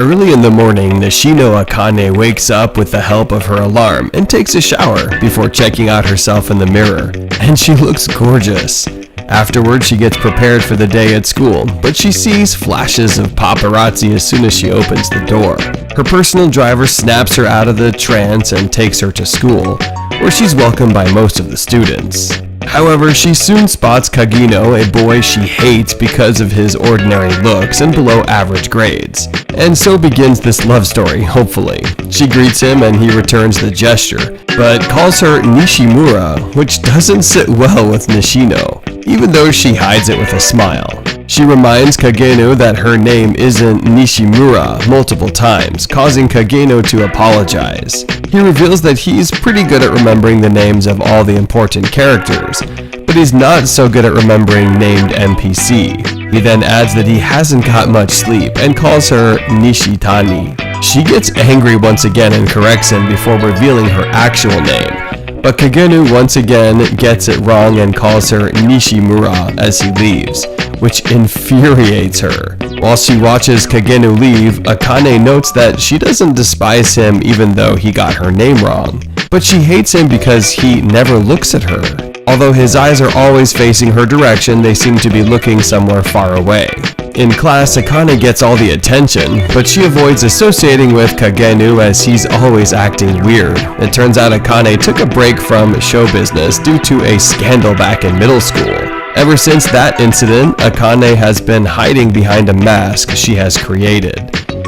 Early in the morning, Nishino Akane wakes up with the help of her alarm and takes a shower before checking out herself in the mirror, and she looks gorgeous. Afterwards, she gets prepared for the day at school, but she sees flashes of paparazzi as soon as she opens the door. Her personal driver snaps her out of the trance and takes her to school, where she's welcomed by most of the students. However, she soon spots Kagino, a boy she hates because of his ordinary looks and below average grades. And so begins this love story, hopefully. She greets him and he returns the gesture, but calls her Nishimura, which doesn't sit well with Nishino, even though she hides it with a smile. She reminds Kageno that her name isn't Nishimura multiple times, causing Kageno to apologize. He reveals that he's pretty good at remembering the names of all the important characters, but he's not so good at remembering named NPC. He then adds that he hasn't got much sleep and calls her Nishitani. She gets angry once again and corrects him before revealing her actual name, but Kagenu once again gets it wrong and calls her Nishimura as he leaves, which infuriates her. While she watches Kagenu leave, Akane notes that she doesn't despise him even though he got her name wrong, but she hates him because he never looks at her. Although his eyes are always facing her direction, they seem to be looking somewhere far away. In class, Akane gets all the attention, but she avoids associating with Kagenu as he's always acting weird. It turns out Akane took a break from show business due to a scandal back in middle school. Ever since that incident, Akane has been hiding behind a mask she has created.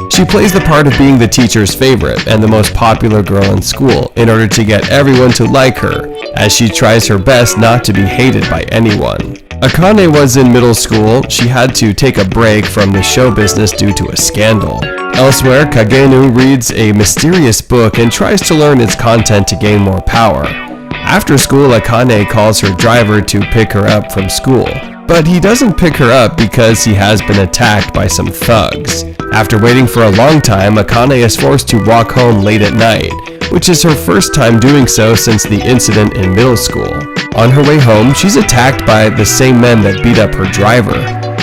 She plays the part of being the teacher's favorite and the most popular girl in school in order to get everyone to like her, as she tries her best not to be hated by anyone. Akane was in middle school. She had to take a break from the show business due to a scandal. Elsewhere, Kagenu reads a mysterious book and tries to learn its content to gain more power. After school, Akane calls her driver to pick her up from school, but he doesn't pick her up because he has been attacked by some thugs. After waiting for a long time, Akane is forced to walk home late at night, which is her first time doing so since the incident in middle school. On her way home, she's attacked by the same men that beat up her driver.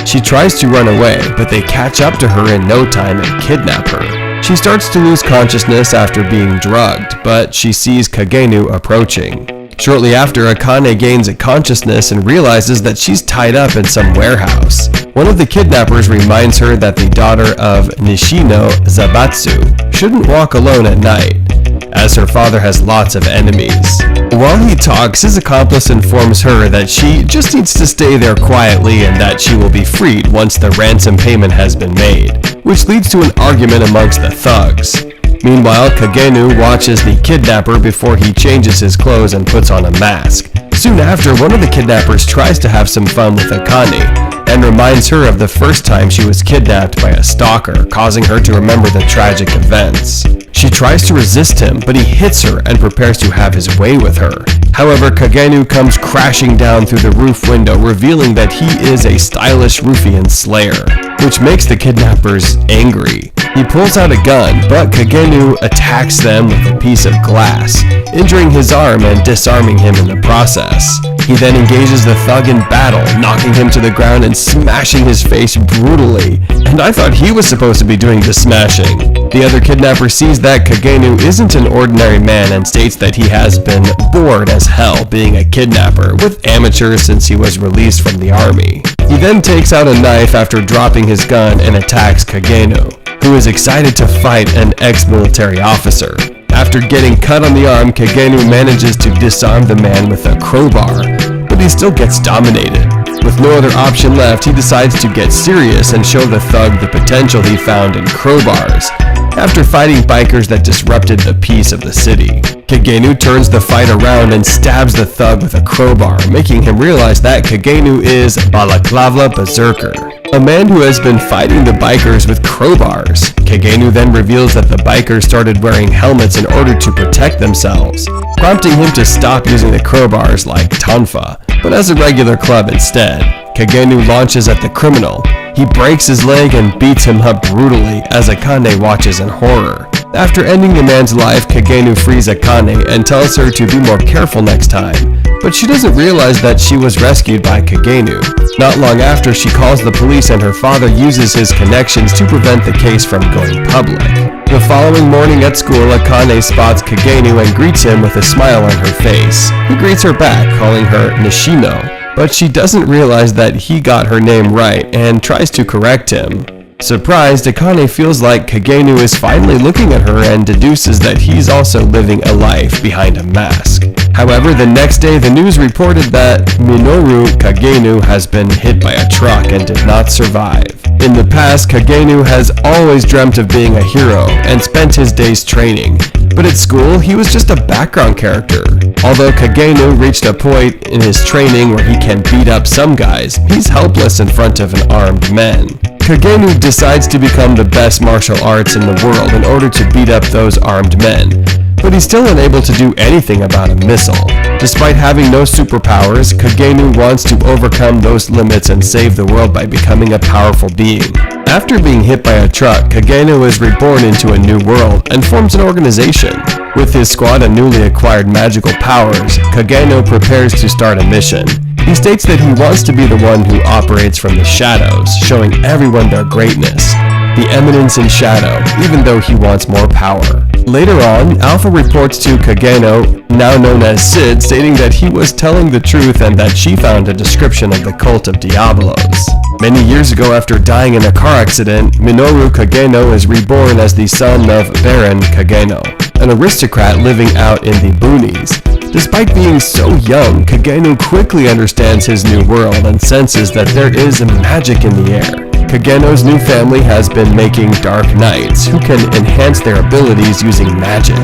She tries to run away, but they catch up to her in no time and kidnap her. She starts to lose consciousness after being drugged, but she sees Kagenu approaching. Shortly after, Akane gains a consciousness and realizes that she's tied up in some warehouse. One of the kidnappers reminds her that the daughter of Nishino, Zabatsu, shouldn't walk alone at night, as her father has lots of enemies. While he talks, his accomplice informs her that she just needs to stay there quietly and that she will be freed once the ransom payment has been made, which leads to an argument amongst the thugs. Meanwhile, Kagenu watches the kidnapper before he changes his clothes and puts on a mask. Soon after, one of the kidnappers tries to have some fun with Akane and reminds her of the first time she was kidnapped by a stalker, causing her to remember the tragic events. She tries to resist him, but he hits her and prepares to have his way with her. However, Kagenu comes crashing down through the roof window, revealing that he is a stylish ruffian slayer, which makes the kidnappers angry. He pulls out a gun, but Kagenu attacks them with a piece of glass, injuring his arm and disarming him in the process. He then engages the thug in battle, knocking him to the ground and smashing his face brutally, and I thought he was supposed to be doing the smashing. The other kidnapper sees that Kagenu isn't an ordinary man and states that he has been bored as hell being a kidnapper with amateurs since he was released from the army. He then takes out a knife after dropping his gun and attacks Kagenu, who is excited to fight an ex-military officer. After getting cut on the arm, Kagenu manages to disarm the man with a crowbar, but he still gets dominated. With no other option left, he decides to get serious and show the thug the potential he found in crowbars, after fighting bikers that disrupted the peace of the city. Kagenu turns the fight around and stabs the thug with a crowbar, making him realize that Kagenu is Balaclava Berserker, a man who has been fighting the bikers with crowbars. Kagenu then reveals that the bikers started wearing helmets in order to protect themselves, prompting him to stop using the crowbars like Tonfa, but as a regular club instead. Kagenu launches at the criminal. He breaks his leg and beats him up brutally as Akane watches in horror. After ending the man's life, Kagenu frees Akane and tells her to be more careful next time, but she doesn't realize that she was rescued by Kagenu. Not long after, she calls the police and her father uses his connections to prevent the case from going public. The following morning at school, Akane spots Kagenu and greets him with a smile on her face. He greets her back, calling her Nishino, but she doesn't realize that he got her name right and tries to correct him. Surprised, Akane feels like Kagenu is finally looking at her and deduces that he's also living a life behind a mask. However, the next day the news reported that Minoru Kagenu has been hit by a truck and did not survive. In the past, Kagenu has always dreamt of being a hero and spent his days training, but at school he was just a background character. Although Kagenu reached a point in his training where he can beat up some guys, he's helpless in front of an armed man. Kagenu decides to become the best martial arts in the world in order to beat up those armed men, but he's still unable to do anything about a missile. Despite having no superpowers, Kagenu wants to overcome those limits and save the world by becoming a powerful being. After being hit by a truck, Kagenu is reborn into a new world and forms an organization. With his squad and newly acquired magical powers, Kagenu prepares to start a mission. He states that he wants to be the one who operates from the shadows, showing everyone their greatness, the eminence in shadow, even though he wants more power. Later on, Alpha reports to Kageno, now known as Sid, stating that he was telling the truth and that she found a description of the cult of Diablos. Many years ago, after dying in a car accident, Minoru Kageno is reborn as the son of Baron Kageno, an aristocrat living out in the boonies. Despite being so young, Kagenu quickly understands his new world and senses that there is magic in the air. Kageno's new family has been making dark knights who can enhance their abilities using magic.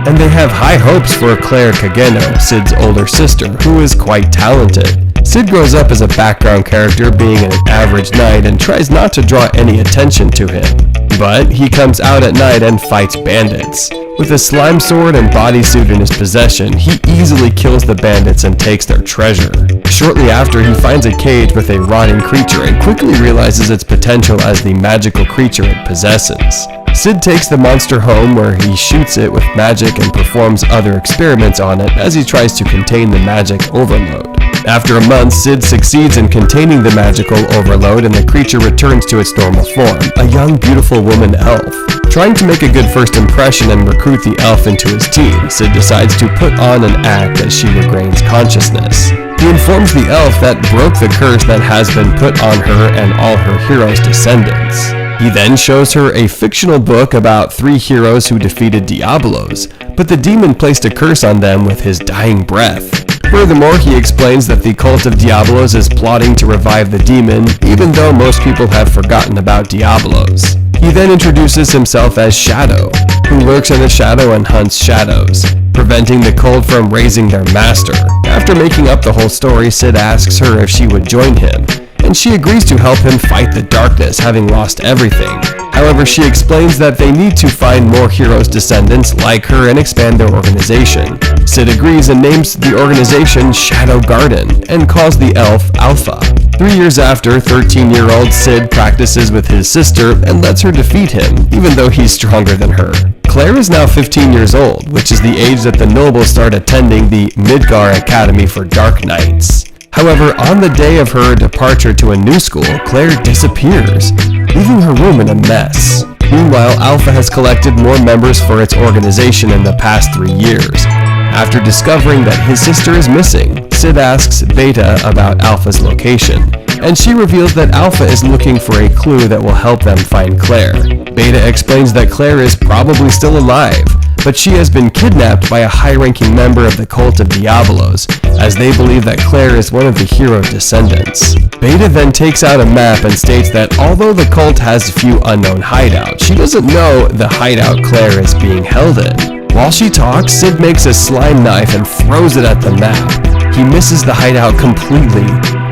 And they have high hopes for Claire Kageno, Sid's older sister, who is quite talented. Sid grows up as a background character, being an average knight, and tries not to draw any attention to him. But he comes out at night and fights bandits. With a slime sword and bodysuit in his possession, he easily kills the bandits and takes their treasure. Shortly after, he finds a cage with a rotting creature and quickly realizes its potential as the magical creature it possesses. Sid takes the monster home where he shoots it with magic and performs other experiments on it as he tries to contain the magic overload. After a month, Sid succeeds in containing the magical overload and the creature returns to its normal form, a young, beautiful woman elf. Trying to make a good first impression and recruit the elf into his team, Sid decides to put on an act as she regains consciousness. He informs the elf that broke the curse that has been put on her and all her heroes' descendants. He then shows her a fictional book about 3 heroes who defeated Diablos, but the demon placed a curse on them with his dying breath. Furthermore, he explains that the cult of Diablos is plotting to revive the demon, even though most people have forgotten about Diablos. He then introduces himself as Shadow, who lurks in the shadow and hunts shadows, preventing the cult from raising their master. After making up the whole story, Sid asks her if she would join him, and she agrees to help him fight the darkness, having lost everything. However, she explains that they need to find more heroes' descendants like her and expand their organization. Sid agrees and names the organization Shadow Garden and calls the elf Alpha. 3 years after, 13-year-old Sid practices with his sister and lets her defeat him, even though he's stronger than her. Claire is now 15 years old, which is the age that the nobles start attending the Midgar Academy for Dark Knights. However, on the day of her departure to a new school, Claire disappears, leaving her room in a mess. Meanwhile, Alpha has collected more members for its organization in the past 3 years. After discovering that his sister is missing, Sid asks Beta about Alpha's location, and she reveals that Alpha is looking for a clue that will help them find Claire. Beta explains that Claire is probably still alive, but she has been kidnapped by a high-ranking member of the cult of Diablos, as they believe that Claire is one of the hero's descendants. Beta then takes out a map and states that although the cult has a few unknown hideouts, she doesn't know the hideout Claire is being held in. While she talks, Sid makes a slime knife and throws it at the map. He misses the hideout completely,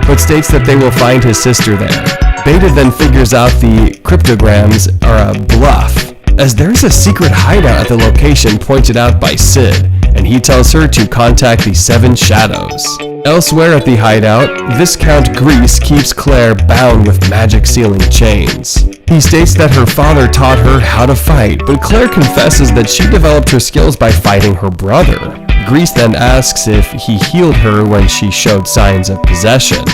but states that they will find his sister there. Beta then figures out the cryptograms are a bluff, as there's a secret hideout at the location pointed out by Sid, and he tells her to contact the 7 Shadows. Elsewhere at the hideout, Viscount Grease keeps Claire bound with magic sealing chains. He states that her father taught her how to fight, but Claire confesses that she developed her skills by fighting her brother. Grease then asks if he healed her when she showed signs of possession,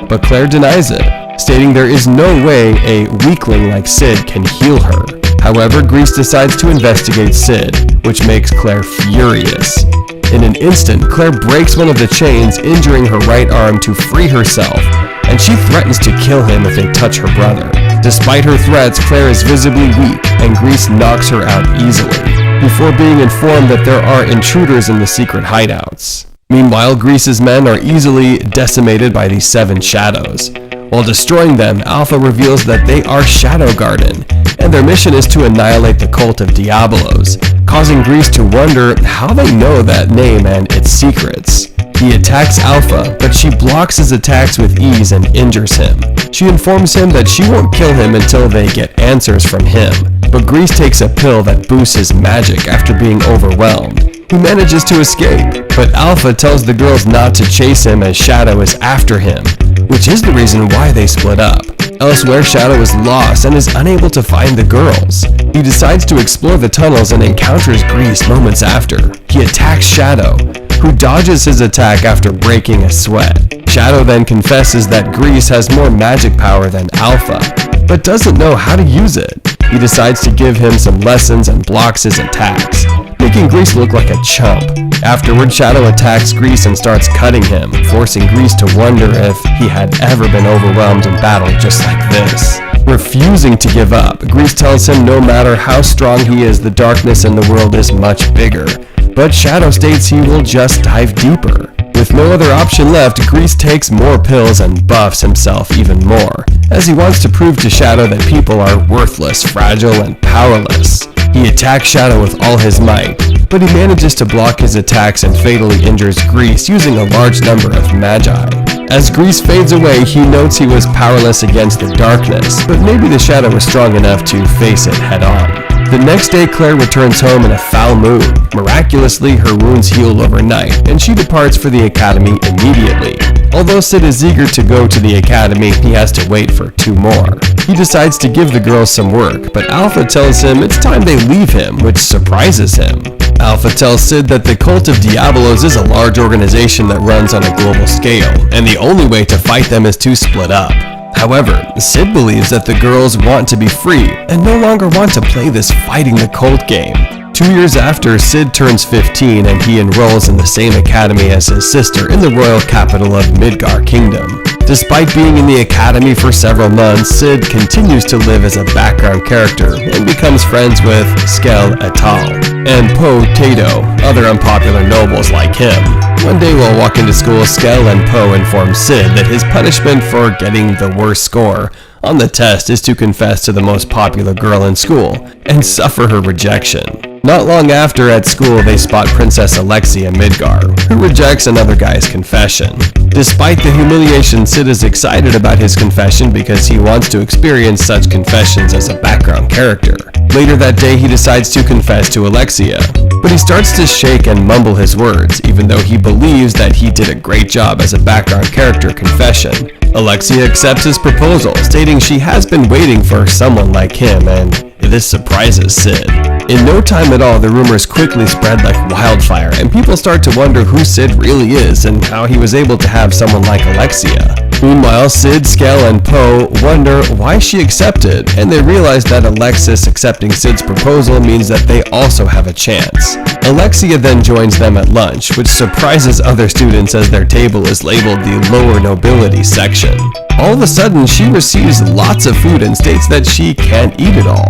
but Claire denies it, stating there is no way a weakling like Sid can heal her. However, Grease decides to investigate Sid, which makes Claire furious. In an instant, Claire breaks one of the chains, injuring her right arm to free herself, and she threatens to kill him if they touch her brother. Despite her threats, Claire is visibly weak, and Grease knocks her out easily, before being informed that there are intruders in the secret hideouts. Meanwhile, Grease's men are easily decimated by these 7 shadows. While destroying them, Alpha reveals that they are Shadow Garden, and their mission is to annihilate the cult of Diabolos, causing Grease to wonder how they know that name and its secrets. He attacks Alpha, but she blocks his attacks with ease and injures him. She informs him that she won't kill him until they get answers from him, but Grease takes a pill that boosts his magic after being overwhelmed. He manages to escape, but Alpha tells the girls not to chase him as Shadow is after him, which is the reason why they split up. Elsewhere, Shadow is lost and is unable to find the girls. He decides to explore the tunnels and encounters Grease moments after. He attacks Shadow, who dodges his attack after breaking a sweat. Shadow then confesses that Grease has more magic power than Alpha, but doesn't know how to use it. He decides to give him some lessons and blocks his attacks, making Grease look like a chump. Afterward, Shadow attacks Grease and starts cutting him, forcing Grease to wonder if he had ever been overwhelmed in battle just like this. Refusing to give up, Grease tells him no matter how strong he is, the darkness in the world is much bigger, but Shadow states he will just dive deeper. With no other option left, Grease takes more pills and buffs himself even more, as he wants to prove to Shadow that people are worthless, fragile, and powerless. He attacks Shadow with all his might, but he manages to block his attacks and fatally injures Grease using a large number of magi. As Grease fades away, he notes he was powerless against the darkness, but maybe the Shadow was strong enough to face it head on. The next day, Claire returns home in a foul mood. Miraculously, her wounds heal overnight, and she departs for the academy immediately. Although Sid is eager to go to the academy, he has to wait for 2 more. He decides to give the girls some work, but Alpha tells him it's time they leave him, which surprises him. Alpha tells Sid that the cult of Diabolos is a large organization that runs on a global scale, and the only way to fight them is to split up. However, Sid believes that the girls want to be free and no longer want to play this fighting the cult game. 2 years after, Sid turns 15 and he enrolls in the same academy as his sister in the royal capital of Midgar Kingdom. Despite being in the academy for several months, Sid continues to live as a background character and becomes friends with Skell et al. And Po Tato, other unpopular nobles like him. One day while walking to school, Skell and Po inform Sid that his punishment for getting the worst score on the test is to confess to the most popular girl in school and suffer her rejection. Not long after, at school, they spot Princess Alexia Midgar, who rejects another guy's confession. Despite the humiliation, Sid is excited about his confession because he wants to experience such confessions as a background character. Later that day, he decides to confess to Alexia, but he starts to shake and mumble his words, even though he believes that he did a great job as a background character confession. Alexia accepts his proposal, stating she has been waiting for someone like him, and this surprises Sid. In no time at all, the rumors quickly spread like wildfire, and people start to wonder who Sid really is and how he was able to have someone like Alexia. Meanwhile, Sid, Skell, and Po wonder why she accepted, and they realize that Alexis accepting Sid's proposal means that they also have a chance. Alexia then joins them at lunch, which surprises other students as their table is labeled the lower nobility section. All of a sudden, she receives lots of food and states that she can't eat it all.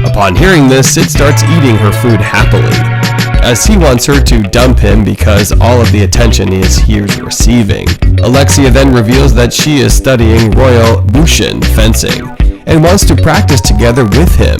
Upon hearing this, Sid starts eating her food happily, as he wants her to dump him because all of the attention he is receiving. Alexia then reveals that she is studying Royal Bushin fencing and wants to practice together with him,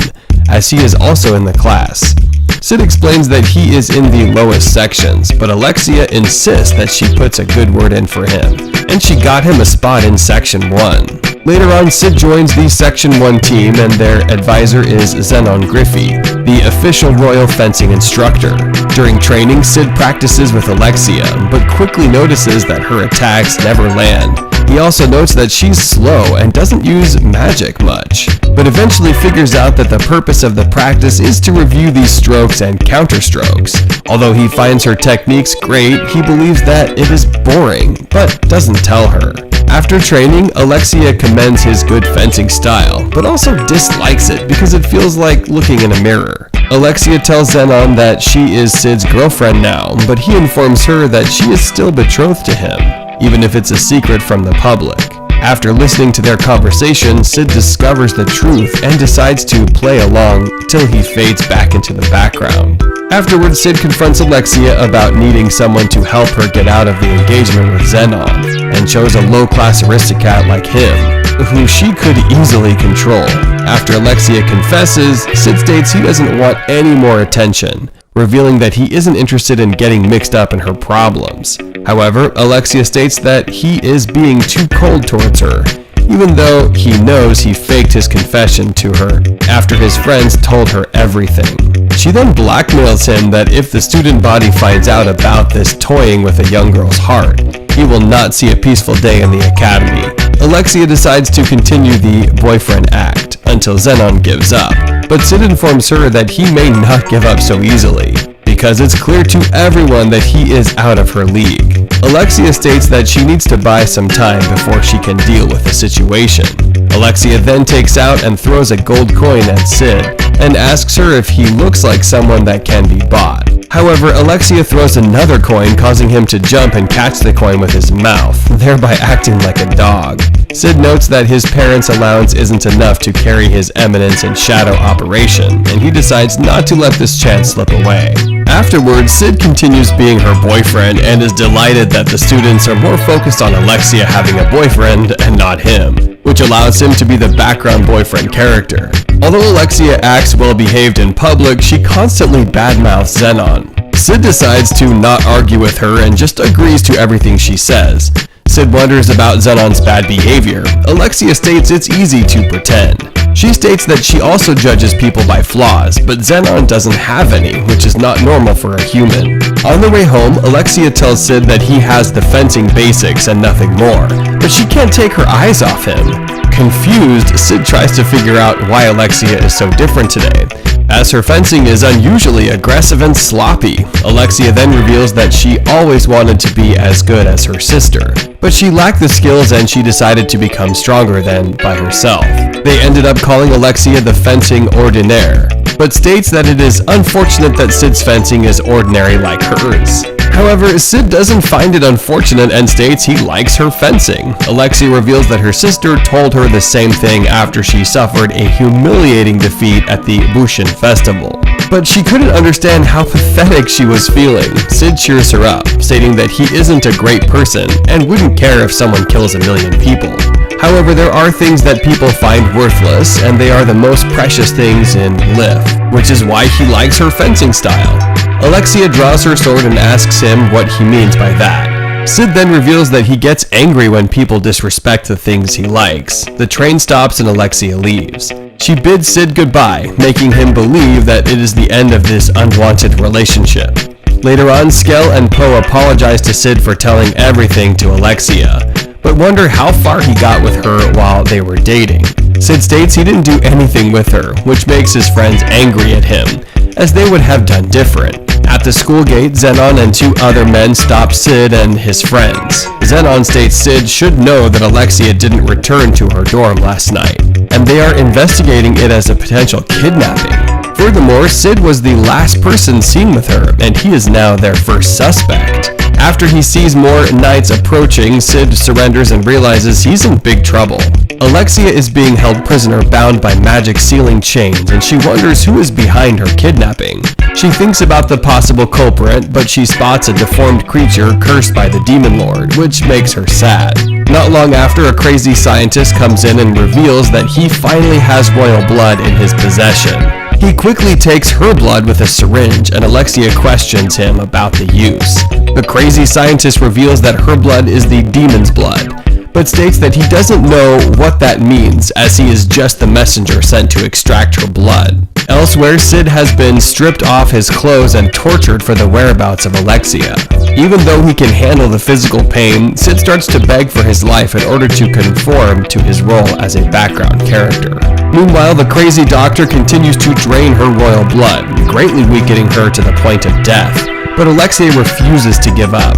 as he is also in the class. Sid explains that he is in the lowest sections, but Alexia insists that she puts a good word in for him, and she got him a spot in Section 1. Later on, Sid joins the Section 1 team, and their advisor is Zenon Griffey, the official royal fencing instructor. During training, Sid practices with Alexia, but quickly notices that her attacks never land. He also notes that she's slow and doesn't use magic much, but eventually figures out that the purpose of the practice is to review these strokes and counterstrokes. Although he finds her techniques great, he believes that it is boring, but doesn't tell her. After training, Alexia commends his good fencing style, but also dislikes it because it feels like looking in a mirror. Alexia tells Zenon that she is Sid's girlfriend now, but he informs her that she is still betrothed to him, even if it's a secret from the public. After listening to their conversation, Sid discovers the truth and decides to play along till he fades back into the background. Afterwards, Sid confronts Alexia about needing someone to help her get out of the engagement with Zenon, and chose a low-class aristocrat like him, who she could easily control. After Alexia confesses, Sid states he doesn't want any more attention, revealing that he isn't interested in getting mixed up in her problems. However, Alexia states that he is being too cold towards her, even though he knows he faked his confession to her after his friends told her everything. She then blackmails him that if the student body finds out about this toying with a young girl's heart, he will not see a peaceful day in the academy. Alexia decides to continue the boyfriend act until Zenon gives up, but Sid informs her that he may not give up so easily, because it's clear to everyone that he is out of her league. Alexia states that she needs to buy some time before she can deal with the situation. Alexia then takes out and throws a gold coin at Sid, and asks her if he looks like someone that can be bought. However, Alexia throws another coin, causing him to jump and catch the coin with his mouth, thereby acting like a dog. Sid notes that his parents' allowance isn't enough to carry his eminence and shadow operation, and he decides not to let this chance slip away. Afterwards, Sid continues being her boyfriend and is delighted that the students are more focused on Alexia having a boyfriend and not him, which allows him to be the background boyfriend character. Although Alexia acts well-behaved in public, she constantly badmouths Zenon. Sid decides to not argue with her and just agrees to everything she says. Sid wonders about Zenon's bad behavior. Alexia states it's easy to pretend. She states that she also judges people by flaws, but Zenon doesn't have any, which is not normal for a human. On the way home, Alexia tells Sid that he has the fencing basics and nothing more, but she can't take her eyes off him. Confused, Sid tries to figure out why Alexia is so different today, as her fencing is unusually aggressive and sloppy. Alexia then reveals that she always wanted to be as good as her sister, but she lacked the skills and she decided to become stronger than by herself. They ended up calling Alexia the fencing ordinaire, but states that it is unfortunate that Sid's fencing is ordinary like hers. However, Sid doesn't find it unfortunate and states he likes her fencing. Alexia reveals that her sister told her the same thing after she suffered a humiliating defeat at the Bushin Festival. But she couldn't understand how pathetic she was feeling. Sid cheers her up, stating that he isn't a great person and wouldn't care if someone kills 1 million people. However, there are things that people find worthless, and they are the most precious things in life, which is why he likes her fencing style. Alexia draws her sword and asks him what he means by that. Sid then reveals that he gets angry when people disrespect the things he likes. The train stops and Alexia leaves. She bids Sid goodbye, making him believe that it is the end of this unwanted relationship. Later on, Skell and Poe apologize to Sid for telling everything to Alexia, but wonder how far he got with her while they were dating. Sid states he didn't do anything with her, which makes his friends angry at him, as they would have done different. At the school gate, Zenon and 2 other men stop Sid and his friends. Zenon states Sid should know that Alexia didn't return to her dorm last night, and they are investigating it as a potential kidnapping. Furthermore, Sid was the last person seen with her, and he is now their first suspect. After he sees more knights approaching, Sid surrenders and realizes he's in big trouble. Alexia is being held prisoner bound by magic sealing chains, and she wonders who is behind her kidnapping. She thinks about the possible culprit, but she spots a deformed creature cursed by the demon lord, which makes her sad. Not long after, a crazy scientist comes in and reveals that he finally has royal blood in his possession. He quickly takes her blood with a syringe, and Alexia questions him about the use. The crazy scientist reveals that her blood is the demon's blood, but states that he doesn't know what that means, as he is just the messenger sent to extract her blood. Elsewhere, Sid has been stripped off his clothes and tortured for the whereabouts of Alexia. Even though he can handle the physical pain, Sid starts to beg for his life in order to conform to his role as a background character. Meanwhile, the crazy doctor continues to drain her royal blood, greatly weakening her to the point of death. But Alexia refuses to give up.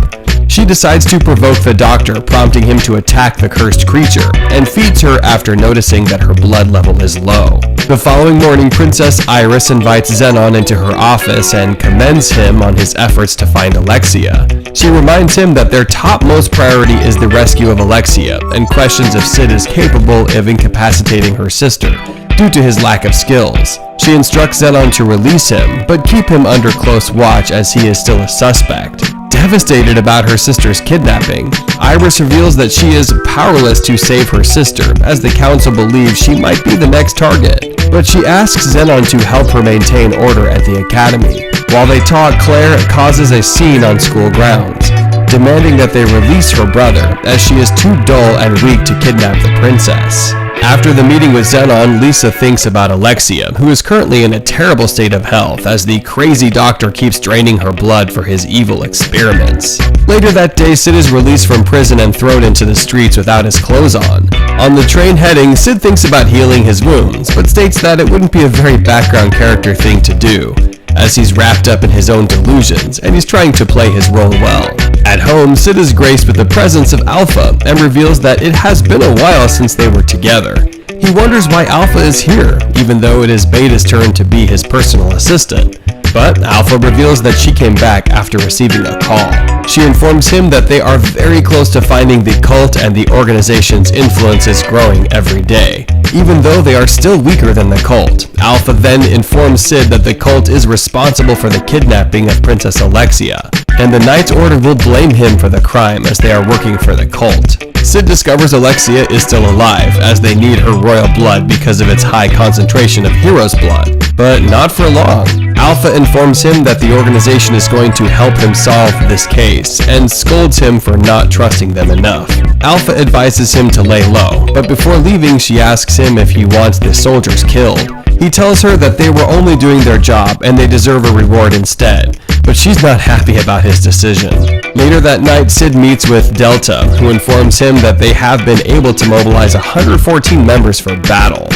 She decides to provoke the doctor, prompting him to attack the cursed creature, and feeds her after noticing that her blood level is low. The following morning, Princess Iris invites Zenon into her office and commends him on his efforts to find Alexia. She reminds him that their topmost priority is the rescue of Alexia, and questions if Sid is capable of incapacitating her sister due to his lack of skills. She instructs Zenon to release him, but keep him under close watch as he is still a suspect. Devastated about her sister's kidnapping, Iris reveals that she is powerless to save her sister, as the council believes she might be the next target. But she asks Zenon to help her maintain order at the academy. While they talk, Claire causes a scene on school grounds, demanding that they release her brother, as she is too dull and weak to kidnap the princess. After the meeting with Zenon, Lisa thinks about Alexia, who is currently in a terrible state of health as the crazy doctor keeps draining her blood for his evil experiments. Later that day, Sid is released from prison and thrown into the streets without his clothes on. On the train heading, Sid thinks about healing his wounds, but states that it wouldn't be a very background character thing to do, as he's wrapped up in his own delusions and he's trying to play his role well. At home, Sid is graced with the presence of Alpha and reveals that it has been a while since they were together. He wonders why Alpha is here, even though it is Beta's turn to be his personal assistant. But Alpha reveals that she came back after receiving a call. She informs him that they are very close to finding the cult and the organization's influence is growing every day, even though they are still weaker than the cult. Alpha then informs Sid that the cult is responsible for the kidnapping of Princess Alexia, and the Knight's Order will blame him for the crime as they are working for the cult. Sid discovers Alexia is still alive, as they need her royal blood because of its high concentration of hero's blood. But not for long. Alpha informs him that the organization is going to help him solve this case, and scolds him for not trusting them enough. Alpha advises him to lay low, but before leaving she asks him if he wants the soldiers killed. He tells her that they were only doing their job and they deserve a reward instead, but she's not happy about his decision. Later that night, Sid meets with Delta, who informs him that they have been able to mobilize 114 members for battle,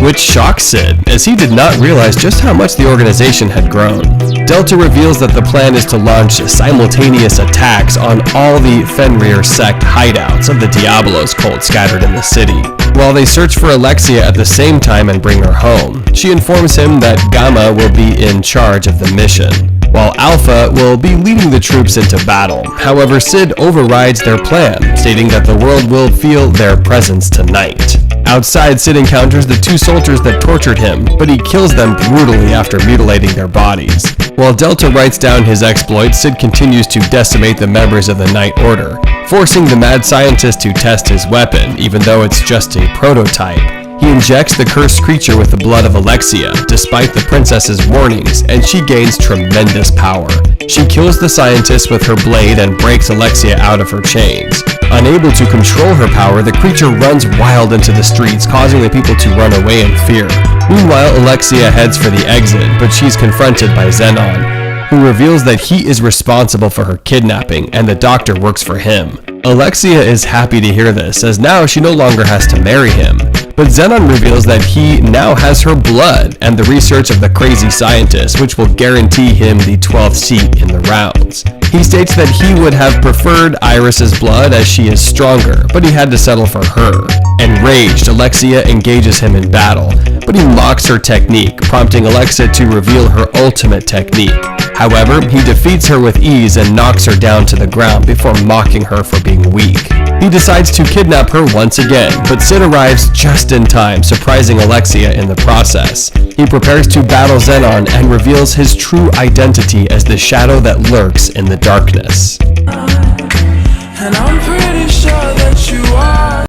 which shocks Sid, as he did not realize just how much the organization had grown. Delta reveals that the plan is to launch simultaneous attacks on all the Fenrir sect hideouts of the Diablos cult scattered in the city, while they search for Alexia at the same time and bring her home. She informs him that Gamma will be in charge of the mission, while Alpha will be leading the troops into battle. However, Sid overrides their plan, stating that the world will feel their presence tonight. Outside, Sid encounters the two soldiers that tortured him, but he kills them brutally after mutilating their bodies. While Delta writes down his exploits, Sid continues to decimate the members of the Night Order, forcing the mad scientist to test his weapon, even though it's just a prototype. He injects the cursed creature with the blood of Alexia, despite the princess's warnings, and she gains tremendous power. She kills the scientist with her blade and breaks Alexia out of her chains. Unable to control her power, the creature runs wild into the streets, causing the people to run away in fear. Meanwhile, Alexia heads for the exit, but she's confronted by Zenon, who reveals that he is responsible for her kidnapping and the doctor works for him. Alexia is happy to hear this, as now she no longer has to marry him. But Zenon reveals that he now has her blood and the research of the crazy scientist, which will guarantee him the 12th seat in the rounds. He states that he would have preferred Iris's blood as she is stronger, but he had to settle for her. Enraged, Alexia engages him in battle, but he mocks her technique, prompting Alexia to reveal her ultimate technique. However, he defeats her with ease and knocks her down to the ground before mocking her for being weak. He decides to kidnap her once again, but Sid arrives just in time, surprising Alexia in the process. He prepares to battle Zenon and reveals his true identity as the shadow that lurks in the darkness.